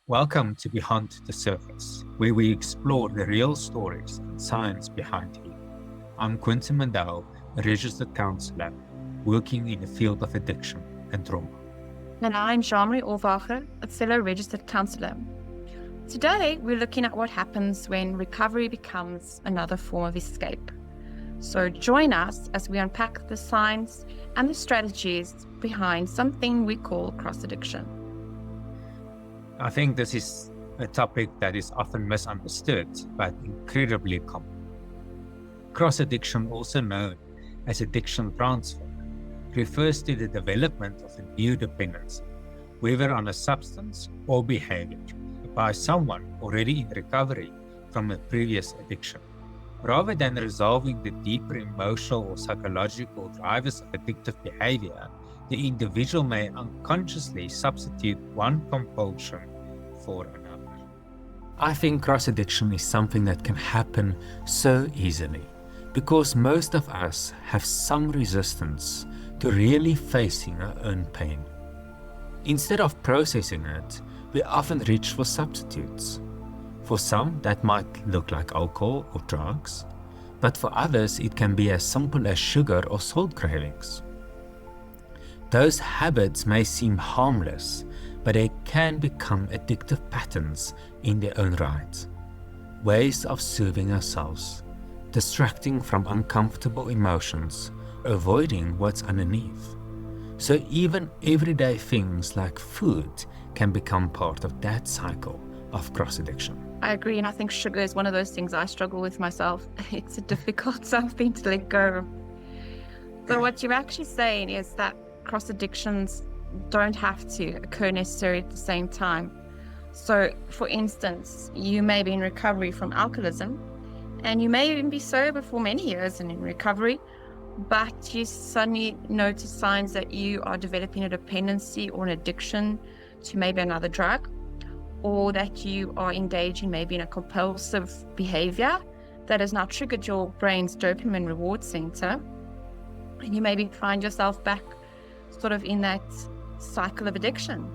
Welcome to Behind the Surface, where we explore the real stories and science behind healing. I'm Quinton Mundell, a registered counsellor working in the field of addiction and trauma. And I'm Olwage, a fellow registered counsellor. Today, we're looking at what happens when recovery becomes another form of escape. So join us as we unpack the science and the strategies behind something we call cross-addiction. I think this is a topic that is often misunderstood, but incredibly common. Cross-addiction, also known as addiction transfer, refers to the development of a new dependency, whether on a substance or behavior, by someone already in recovery from a previous addiction. Rather than resolving the deeper emotional or psychological drivers of addictive behavior, the individual may unconsciously substitute one compulsion for another. I think cross-addiction is something that can happen so easily because most of us have some resistance to really facing our own pain. Instead of processing it, we often reach for substitutes. For some, that might look like alcohol or drugs, but for others, it can be as simple as sugar or salt cravings. Those habits may seem harmless, but they can become addictive patterns in their own right. Ways of soothing ourselves, distracting from uncomfortable emotions, avoiding what's underneath. So even everyday things like food can become part of that cycle of cross-addiction. I agree, and I think sugar is one of those things I struggle with myself. It's a difficult something to let go. So what you're actually saying is that cross-addictions don't have to occur necessarily at the same time. So, for instance, you may be in recovery from alcoholism, and you may even be sober for many years and in recovery, but you suddenly notice signs that you are developing a dependency or an addiction to maybe another drug, or that you are engaging maybe in a compulsive behavior that has now triggered your brain's dopamine reward center, and you maybe find yourself back sort of in that cycle of addiction.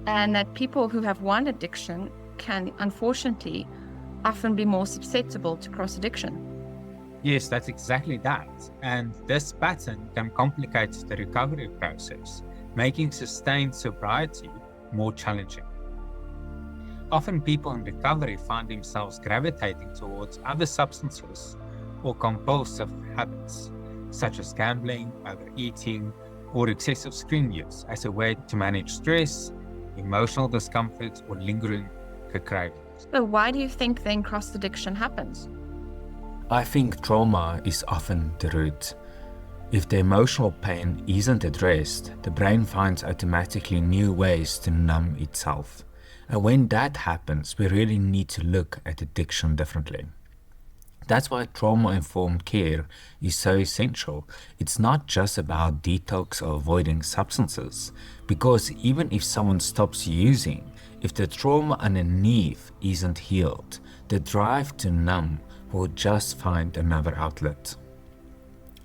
And that people who have one addiction can unfortunately often be more susceptible to cross-addiction. Yes, that's exactly that. And this pattern can complicate the recovery process, making sustained sobriety more challenging. Often people in recovery find themselves gravitating towards other substances or compulsive habits, such as gambling, overeating, or excessive screen use as a way to manage stress, emotional discomfort, or lingering cravings. So why do you think then cross-addiction happens? I think trauma is often the root. If the emotional pain isn't addressed, the brain finds automatically new ways to numb itself. And when that happens, we really need to look at addiction differently. That's why trauma-informed care is so essential. It's not just about detox or avoiding substances, because even if someone stops using, if the trauma underneath isn't healed, the drive to numb will just find another outlet.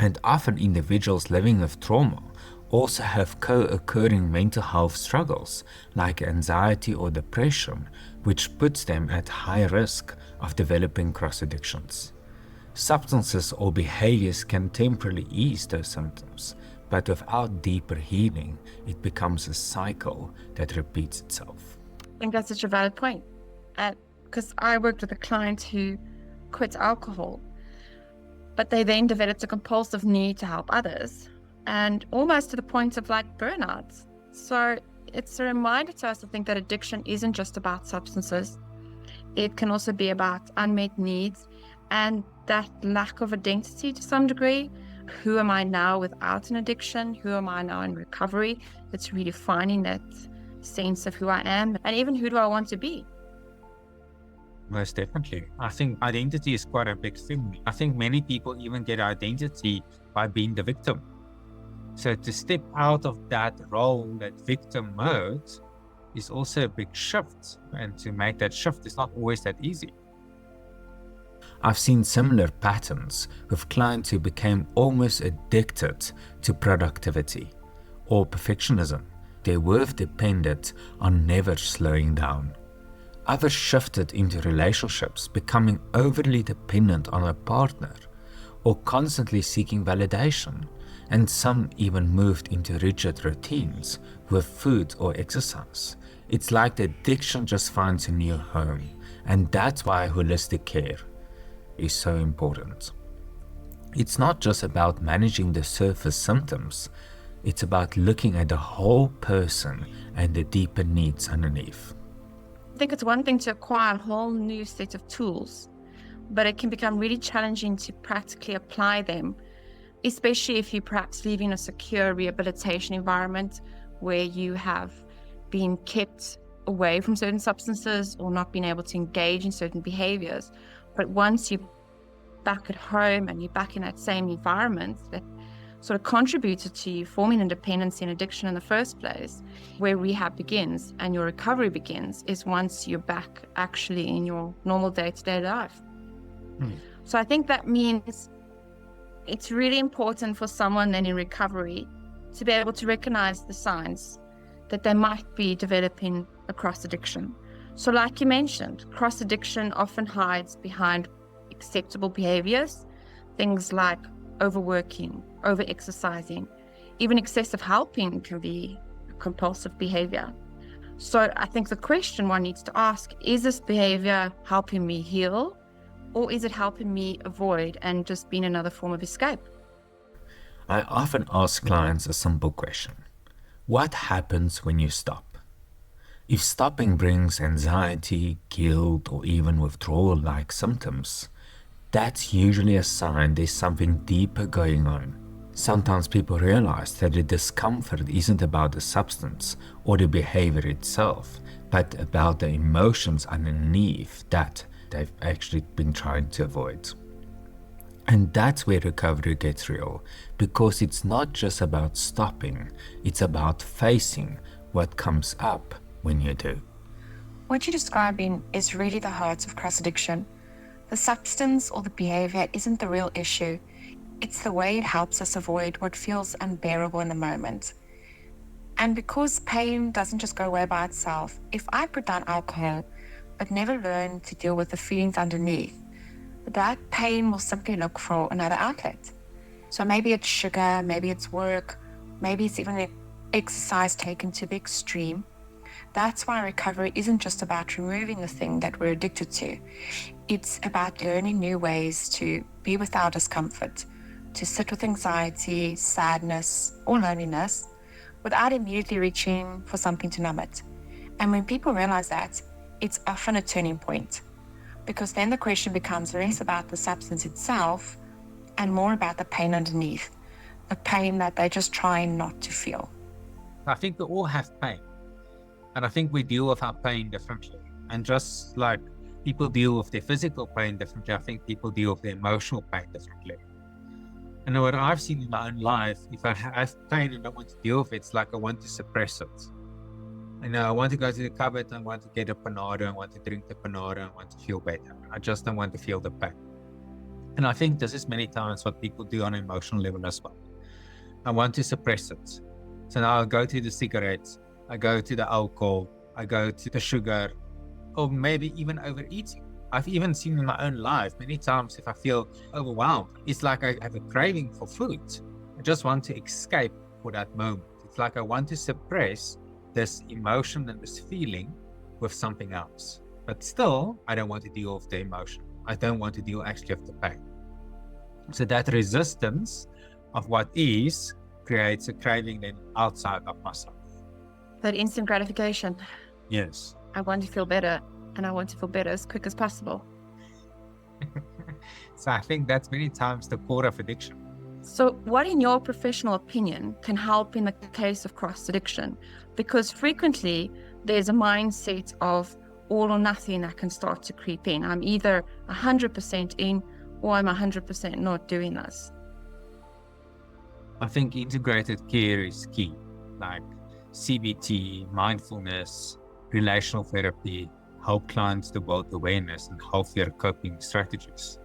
And often individuals living with trauma also have co-occurring mental health struggles like anxiety or depression, which puts them at high risk of developing cross-addictions. Substances or behaviors can temporarily ease those symptoms, but without deeper healing, it becomes a cycle that repeats itself. I think that's such a valid point. Because I worked with a client who quit alcohol, but they then developed a compulsive need to help others, and almost to the point of like burnout. So it's a reminder to us to think that addiction isn't just about substances. It can also be about unmet needs and that lack of identity to some degree. Who am I now without an addiction? Who am I now in recovery? It's redefining that sense of who I am, and even who do I want to be? Most definitely. I think identity is quite a big thing. I think many people even get identity by being the victim. So to step out of that role, that victim mode, is also a big shift. And to make that shift is not always that easy. I've seen similar patterns with clients who became almost addicted to productivity or perfectionism. Their worth depended on never slowing down. Others shifted into relationships, becoming overly dependent on a partner or constantly seeking validation, and some even moved into rigid routines with food or exercise. It's like the addiction just finds a new home, and that's why holistic care is so important. It's not just about managing the surface symptoms, it's about looking at the whole person and the deeper needs underneath. I think it's one thing to acquire a whole new set of tools, but it can become really challenging to practically apply them, especially if you perhaps live in a secure rehabilitation environment where you have been kept away from certain substances or not been able to engage in certain behaviors. But once you're back at home and you're back in that same environment that sort of contributed to you forming a dependency and addiction in the first place, where rehab begins and your recovery begins is once you're back actually in your normal day-to-day life. So I think that means it's really important for someone then in recovery to be able to recognize the signs that they might be developing a cross addiction. So like you mentioned, cross addiction often hides behind acceptable behaviors, things like overworking, over-exercising, even excessive helping can be a compulsive behavior. So I think the question one needs to ask, is this behavior helping me heal, or is it helping me avoid and just being another form of escape? I often ask clients a simple question. What happens when you stop? If stopping brings anxiety, guilt, or even withdrawal-like symptoms, that's usually a sign there's something deeper going on. Sometimes people realize that the discomfort isn't about the substance or the behavior itself, but about the emotions underneath that they've actually been trying to avoid. And that's where recovery gets real, because it's not just about stopping, it's about facing what comes up when you do. What you're describing is really the heart of cross addiction. The substance or the behavior isn't the real issue. It's the way it helps us avoid what feels unbearable in the moment. And because pain doesn't just go away by itself, if I put down alcohol but never learn to deal with the feelings underneath, that pain will simply look for another outlet. So maybe it's sugar, maybe it's work, maybe it's even exercise taken to the extreme. That's why recovery isn't just about removing the thing that we're addicted to. It's about learning new ways to be with our discomfort, to sit with anxiety, sadness, or loneliness without immediately reaching for something to numb it. And when people realize that, it's often a turning point, because then the question becomes less about the substance itself and more about the pain underneath, the pain that they're just trying not to feel. I think we all have pain, and I think we deal with our pain differently. And just like people deal with their physical pain differently, I think people deal with their emotional pain differently. And what I've seen in my own life, if I have pain and don't want to deal with it, it's like I want to suppress it. I want to go to the cupboard, I want to get a panada, I want to drink the panada, I want to feel better. I just don't want to feel the pain. And I think this is many times what people do on an emotional level as well. I want to suppress it. So now I'll go to the cigarettes, I go to the alcohol, I go to the sugar, or maybe even overeating. I've even seen in my own life, many times if I feel overwhelmed, it's like I have a craving for food. I just want to escape for that moment. It's like I want to suppress this emotion and this feeling with something else. But still, I don't want to deal with the emotion. I don't want to deal actually with the pain. So that resistance of what is creates a craving then outside of myself. That instant gratification. Yes. I want to feel better, and I want to feel better as quick as possible. So I think that's many times the core of addiction. So what, in your professional opinion, can help in the case of cross addiction? Because frequently there's a mindset of all or nothing that can start to creep in. I'm either 100% in or I'm 100% not doing this. I think integrated care is key, like CBT, mindfulness, relational therapy, help clients to build awareness and healthier coping strategies.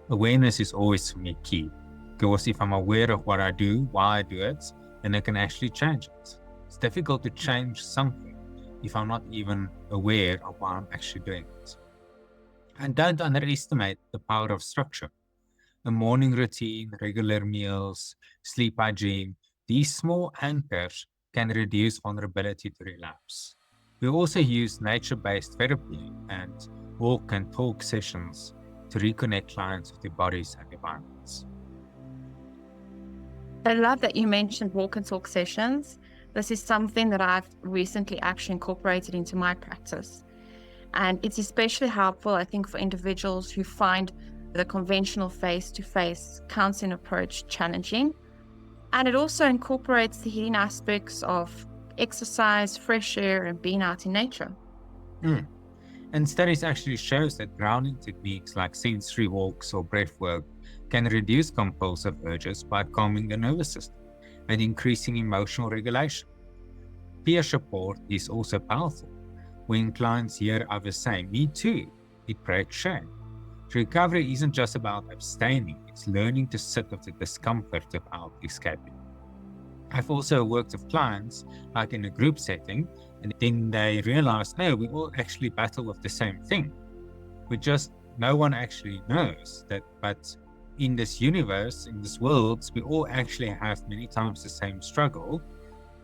Awareness is always for me key, because if I'm aware of what I do, why I do it, then I can actually change it. It's difficult to change something if I'm not even aware of why I'm actually doing it. And don't underestimate the power of structure. A morning routine, regular meals, sleep hygiene, these small anchors can reduce vulnerability to relapse. We also use nature-based therapy and walk and talk sessions to reconnect clients with their bodies and environments. I love that you mentioned walk and talk sessions. This is something that I've recently actually incorporated into my practice. And it's especially helpful, I think, for individuals who find the conventional face-to-face counseling approach challenging. And it also incorporates the healing aspects of exercise, fresh air, and being out in nature. And studies actually shows that grounding techniques like sensory walks or breath work can reduce compulsive urges by calming the nervous system and increasing emotional regulation. Peer support is also powerful. When clients hear others say, "Me too," it breaks shame. Recovery isn't just about abstaining, it's learning to sit with the discomfort without escaping. I've also worked with clients, like in a group setting, and then they realize, oh, we all actually battle with the same thing. No one actually knows that, but in this universe, in this world, we all actually have many times the same struggle.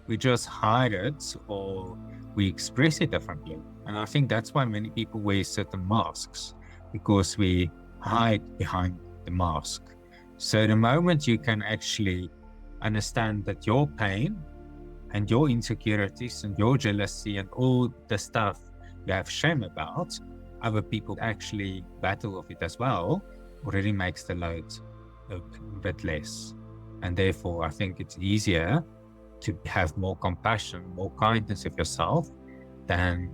We just hide it or we express it differently. And I think that's why many people wear certain masks, because we hide behind the mask. So the moment you can actually understand that your pain and your insecurities and your jealousy and all the stuff you have shame about, other people actually battle with it as well, already makes the load a bit less. And therefore, I think it's easier to have more compassion, more kindness of yourself than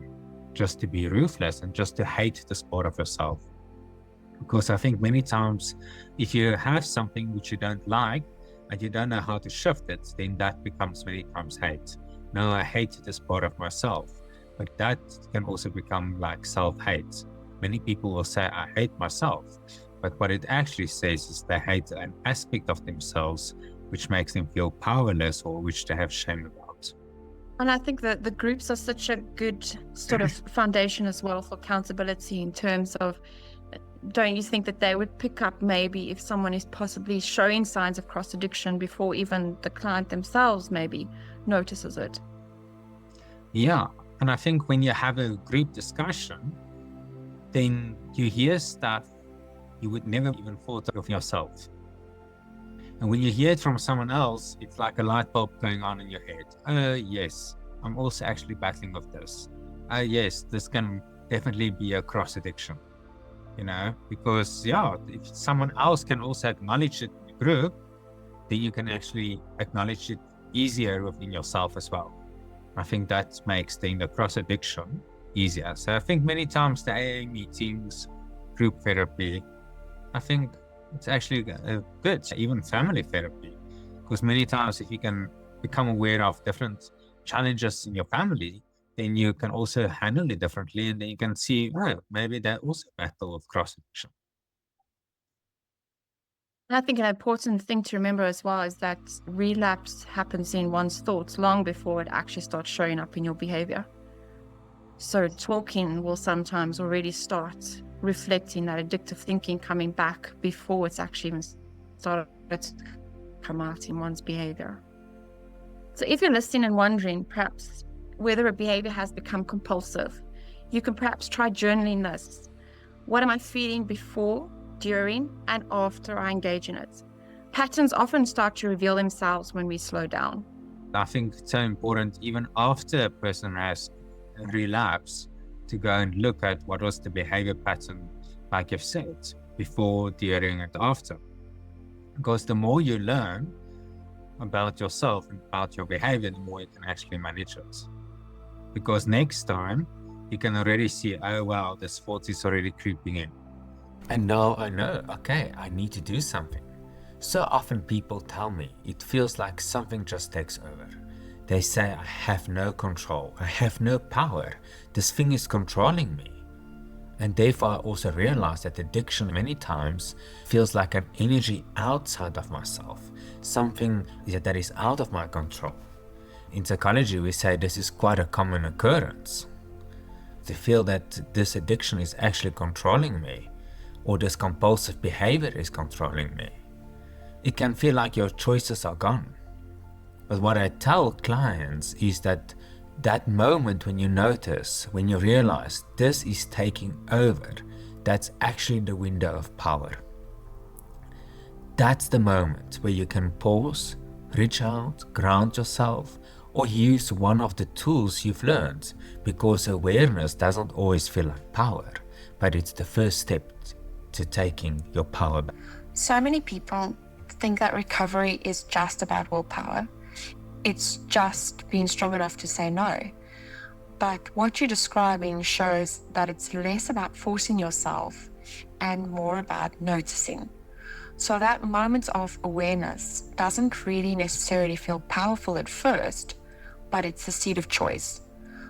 just to be ruthless and just to hate this part of yourself. Because I think many times, if you have something which you don't like and you don't know how to shift it, then that becomes many times hate. No, I hate this part of myself, but that can also become like self-hate. Many people will say, I hate myself, but what it actually says is they hate an aspect of themselves which makes them feel powerless or which they have shame about. And I think that the groups are such a good sort of foundation as well for accountability, in terms of, don't you think that they would pick up maybe if someone is possibly showing signs of cross addiction before even the client themselves maybe notices it? Yeah, and I think when you have a group discussion, then you hear stuff you would never even thought of yourself. And when you hear it from someone else, it's like a light bulb going on in your head. Yes, I'm also actually battling with this. Yes, this can definitely be a cross addiction, because if someone else can also acknowledge it in the group, then you can actually acknowledge it easier within yourself as well. I think that makes the cross addiction easier. So I think many times the AA meetings, group therapy, I think it's actually good, even family therapy, because many times if you can become aware of different challenges in your family, then you can also handle it differently, and then you can see, maybe they also battle with cross addiction. And I think an important thing to remember as well is that relapse happens in one's thoughts long before it actually starts showing up in your behavior. So talking will sometimes already start reflecting that addictive thinking coming back before it's actually even started to come out in one's behavior. So if you're listening and wondering perhaps whether a behavior has become compulsive, you can perhaps try journaling this. What am I feeling before, during, and after I engage in it? Patterns often start to reveal themselves when we slow down. I think it's so important, even after a person has a relapse, to go and look at what was the behavior pattern, like you've said, before, during, and after. Because the more you learn about yourself and about your behavior, the more you can actually manage it. Because next time, you can already see, oh wow, this thought is already creeping in. And now I know, okay, I need to do something. So often people tell me it feels like something just takes over. They say, I have no control, I have no power, this thing is controlling me. And therefore I also realize that addiction many times feels like an energy outside of myself, something that is out of my control. In psychology, we say this is quite a common occurrence. To feel that this addiction is actually controlling me, or this compulsive behavior is controlling me. It can feel like your choices are gone. But what I tell clients is that moment when you notice, when you realize this is taking over, that's actually the window of power. That's the moment where you can pause, reach out, ground yourself, or use one of the tools you've learned, because awareness doesn't always feel like power, but it's the first step to taking your power back. So many people think that recovery is just about willpower. It's just being strong enough to say no. But what you're describing shows that it's less about forcing yourself and more about noticing. So that moment of awareness doesn't really necessarily feel powerful at first, but it's a seed of choice.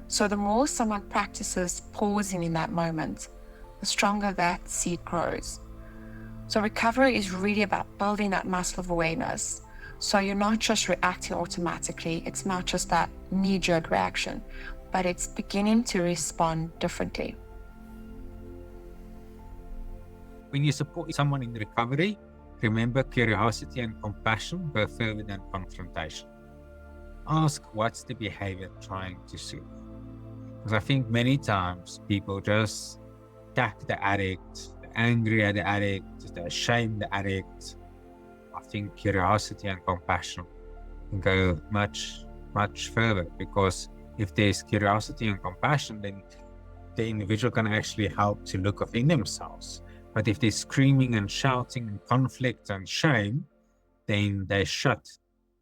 So the more someone practices pausing in that moment, the stronger that seed grows. So recovery is really about building that muscle of awareness. So you're not just reacting automatically. It's not just that knee-jerk reaction, but it's beginning to respond differently. When you support someone in recovery, remember curiosity and compassion go further than confrontation. Ask, what's the behavior trying to soothe? Because I think many times people just attack the addict, they're angry at the addict, they shame the addict. I think curiosity and compassion can go much, much further, because if there's curiosity and compassion, then the individual can actually help to look within themselves. But if they're screaming and shouting and conflict and shame, then they shut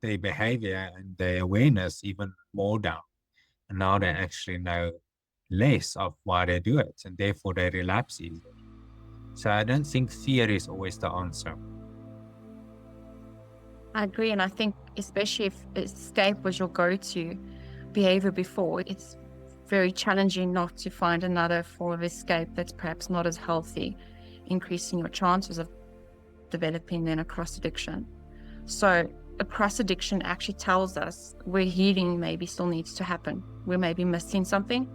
their behavior and their awareness even more down. And now they actually know less of why they do it, and therefore they relapse easier. So I don't think fear is always the answer. I agree, and I think especially if escape was your go-to behavior before, it's very challenging not to find another form of escape that's perhaps not as healthy, increasing your chances of developing then a cross addiction. So a cross addiction actually tells us where healing maybe still needs to happen. We're maybe missing something.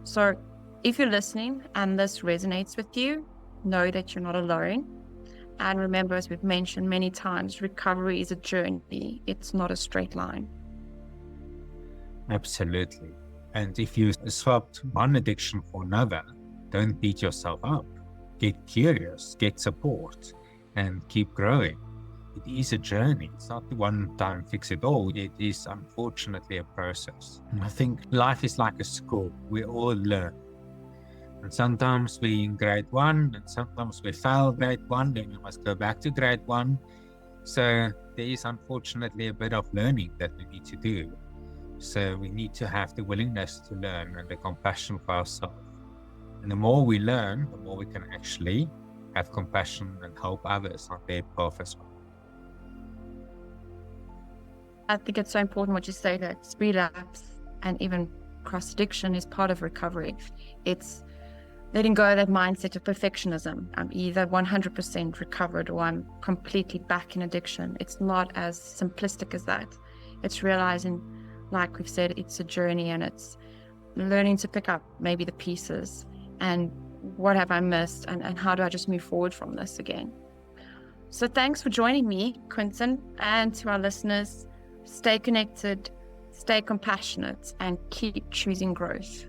So if you're listening and this resonates with you, know that you're not alone. And remember, as we've mentioned many times, recovery is a journey. It's not a straight line. Absolutely. And if you swapped one addiction for another, don't beat yourself up. Get curious, get support, and keep growing. It is a journey. It's not the one-time fix-it-all. It is unfortunately a process. And I think life is like a school. We all learn. And sometimes we're in grade 1, and sometimes we fail grade 1, then we must go back to grade 1. So there is unfortunately a bit of learning that we need to do. So we need to have the willingness to learn and the compassion for ourselves. And the more we learn, the more we can actually have compassion and help others on their path as well. I think it's so important what you say, that relapse and even cross addiction is part of recovery. It's letting go of that mindset of perfectionism. I'm either 100% recovered or I'm completely back in addiction. It's not as simplistic as that. It's realizing, like we've said, it's a journey, and it's learning to pick up maybe the pieces and what have I missed, and how do I just move forward from this again. So thanks for joining me, Quinton, and to our listeners, stay connected, stay compassionate, and keep choosing growth.